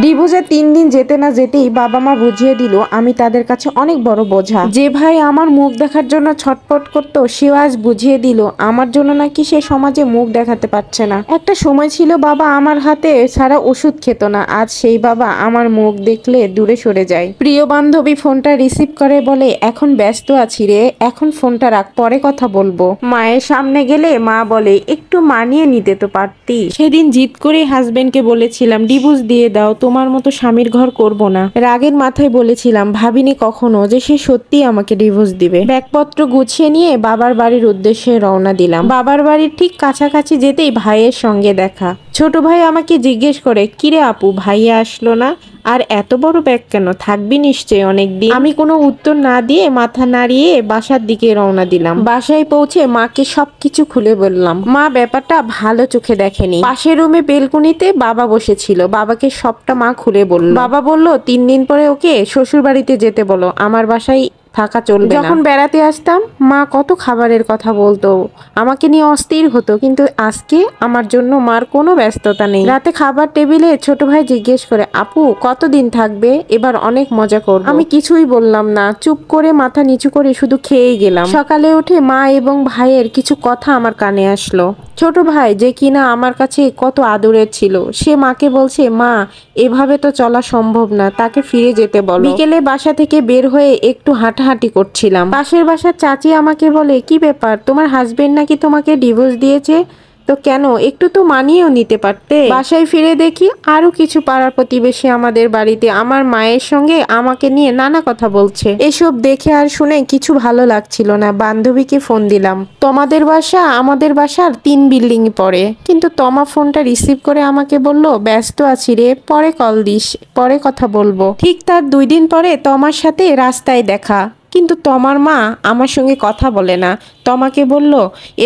ডিভোর্সে 3 দিন যেতে না যেতেই বাবা মা বুঝিয়ে দিল আমি তাদের কাছে অনেক বড় বোঝা। যে ভাই আমার মুখ দেখার জন্য ছটফট করতো সেও আজ বুঝিয়ে দিল আমার জন্য নাকি সে সমাজে মুখ দেখাতে পারছে না। একটা সময় ছিল বাবা আমার হাতে সারা ওষুধ খেত না, আজ সেই বাবা আমার মুখ দেখলে দূরে সরে যায়। প্রিয় বান্ধবী ফোনটা রিসিভ করে বলে এখন ব্যস্ত আছি রে, এখন ফোনটা রাখ, পরে কথা বলবো। মায়ের সামনে গেলে মা বলে একটু মানিয়ে নিতে তো পারতি। সেদিন জিদ করে হাজবেন্ডকে বলেছিলাম ডিভোর্স দিয়ে দাও, তোমার মতো স্বামীর ঘর করব না। রাগের মাথায় বলেছিলাম, ভাবিনি কখনো যে সে সত্যি আমাকে ডিভোর্স দিবে। ব্যাগপত্র গুছিয়ে নিয়ে বাবার বাড়ির উদ্দেশ্যে রওনা দিলাম। বাবার বাড়ির ঠিক কাছাকাছি যেতেই ভাইয়ের সঙ্গে দেখা। ছোট ভাই আমাকে জিজ্ঞেস করে, কিরে আপু ভাইয়া আসলো না, আর এত বড় ব্যাগ কেন, থাকবি নিশ্চয়ই অনেকদিন। আমি কোনো উত্তর না দিয়ে মাথা নাড়িয়ে বাসার দিকে রওনা দিলাম। বাসায় পৌঁছে মাকে সবকিছু খুলে বললাম। মা ব্যাপারটা ভালো চোখে দেখেনি। পাশের রুমে বেলকুনিতে বাবা বসেছিল, বাবাকে সবটা মা খুলে বলল। বাবা বলল 3 দিন পরে ওকে শ্বশুর বাড়িতে যেতে বলো, আমার বাসায় থাকা চলবে না। যখন বেড়াতে আসতাম মা কত খাবারের কথা বলতো, আমাকে নিয়ে অস্থির হতো, কিন্তু আজকে আমার জন্য মার কোনো ব্যস্ততা নেই। রাতে খাবার টেবিলে ছোট ভাই জিজ্ঞেস করে, আপু কতদিন থাকবে, এবার অনেক মজা করব। আমি কিছুই বললাম না, চুপ করে মাথা নিচু করে শুধু খেয়েই গেলাম। সকালে উঠে মা এবং ভাইয়ের কিছু কথা আমার কানে আসলো। ছোট ভাই যে কিনা আমার কাছে কত আদরের ছিল, সে মাকে বলছে, মা এভাবে তো চলা সম্ভব না, তাকে ফিরে যেতে বলো। বিকেলে বাসা থেকে বের হয়ে একটু হাঁটাহাঁটি করছিলাম। পাশের বাসার চাচি আমাকে বলে, কি ব্যাপার, তোমার হাজবেন্ড নাকি তোমাকে ডিভোর্স দিয়েছে, তো কেন, একটু তো মানিয়েও নিতে পারতে। বাসায় ফিরে দেখি আরো কিছু পাড়ার প্রতিবেশী আমাদের বাড়িতে আমার মায়ের সঙ্গে আমাকে নিয়ে নানা কথা বলছে। এসব দেখে আর শুনে কিছু ভালো লাগছিল না। বান্ধবীকে ফোন দিলাম। তোমাদের বাসা আমাদের বাসার 3 বিল্ডিং পরে, কিন্তু তমা ফোনটা রিসিভ করে আমাকে বলল, ব্যস্ত আছি রে, পরে কল দিস, পরে কথা বলবো। ঠিক তার 2 দিন পরে তমার সাথে রাস্তায় দেখা, কিন্তু তমার মা আমার সঙ্গে কথা বলে না। তমাকে বলল,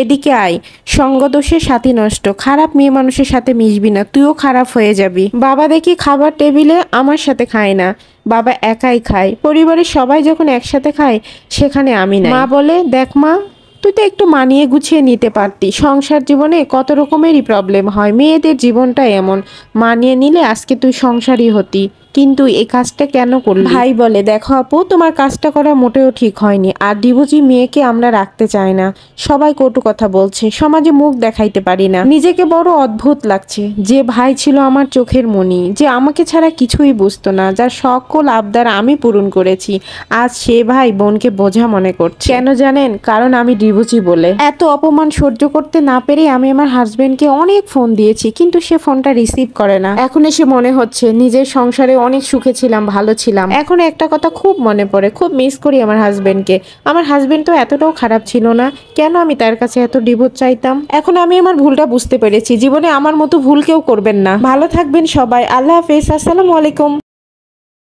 এদিকে আয়, সঙ্গদোষে সাথী নষ্ট, খারাপ মেয়ে মানুষের সাথে মিশবি না, তুইও খারাপ হয়ে যাবি। বাবা দেখি খাবার টেবিলে আমার সাথে খায় না, বাবা একাই খায়। পরিবারের সবাই যখন একসাথে খায় সেখানে আমি নাই। মা বলে, দেখ মা, তুই তো একটু মানিয়ে গুছিয়ে নিতে পারতি, সংসার জীবনে কত রকমেরই প্রবলেম হয়, মেয়েদের জীবনটা এমন, মানিয়ে নিলে আজকে তুই সংসারই হতি, কিন্তু এই কাজটা কেন করলি। ভাই বলে, দেখো আপু তোমার কাজটা করা মোটেও ঠিক হয়নি, আর ডিভোর্সি মেয়েকে আমরা রাখতে চাই না, সবাই কটু কথা বলছে, সমাজে মুখ দেখাইতে পারি না। নিজেকে বড় অদ্ভুত লাগছে। যে ভাই ছিল আমার চোখের মণি, যে আমাকে ছাড়া কিছুই বুঝতো না, যার সকল আবদার আমি পূরণ করেছি, আজ সে ভাই বোনকে বোঝা মনে করছে। কেন জানেন, কারণ আমি ডিভোর্সি বলে। এত অপমান সহ্য করতে না পেরে আমি আমার হাজবেন্ডকে অনেক ফোন দিয়েছি, কিন্তু সে ফোনটা রিসিভ করে না। এখন এসে মনে হচ্ছে নিজের সংসারে অনেক সুখে ছিলাম, ভালো ছিলাম। এখন একটা কথা খুব মনে পড়ে, খুব মিস করি আমার হাজবেন্ডকে। আমার হাজবেন্ড তো এতটাও খারাপ ছিল না, কেন আমি তার কাছে এত ডিভোর্স চাইতাম। এখন আমি আমার ভুলটা বুঝতে পেরেছি, জীবনে আমার মতো ভুল কেউ করবেন না। ভালো থাকবেন সবাই, আল্লাহ হাফেজ, আসসালামু আলাইকুম।